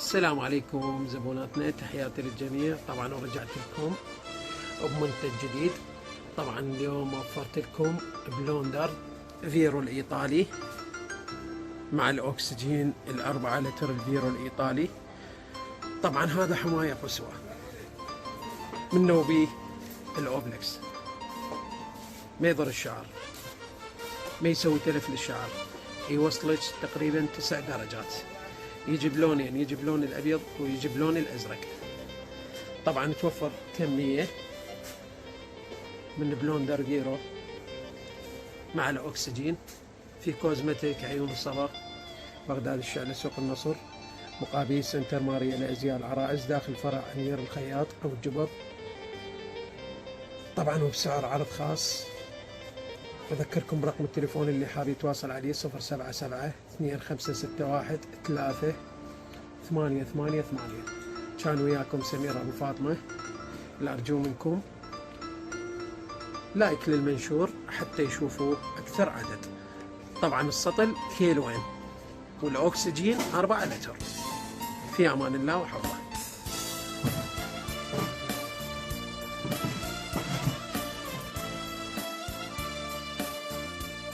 السلام عليكم زبوناتنا، تحياتي للجميع. طبعا ورجعت لكم بمنتج جديد. طبعا اليوم وفرت لكم بلوندر فيرو الايطالي مع الاكسجين ال4 لتر الفيرو الايطالي. طبعا هذا حماية قصوى من نوبي الاوبلكس، ما يضر الشعر، ما يسوي تلف للشعر، يوصلك تقريبا 9 درجات. يجي بلونين، يجي بلون الابيض ويجي بلون الازرق. طبعا توفر كمية من بلوندر فيرو مع الاكسجين في كوزمتيك عيون الصبا، بغداد الشعلة، سوق النصر، مقابل سنتر ماريا لازياء العرائس، داخل فرع امير الخياط او الجبر. طبعا وبسعر عرض خاص. أذكركم برقم التليفون اللي حاب يتواصل عليه 077 2561 3888. كان وياكم سمير أبو فاطمة. الأرجو منكم لايك للمنشور حتى يشوفوا أكثر عدد. طبعا السطل كيلوين والأكسجين 4 لتر. في أمان الله وحفظه.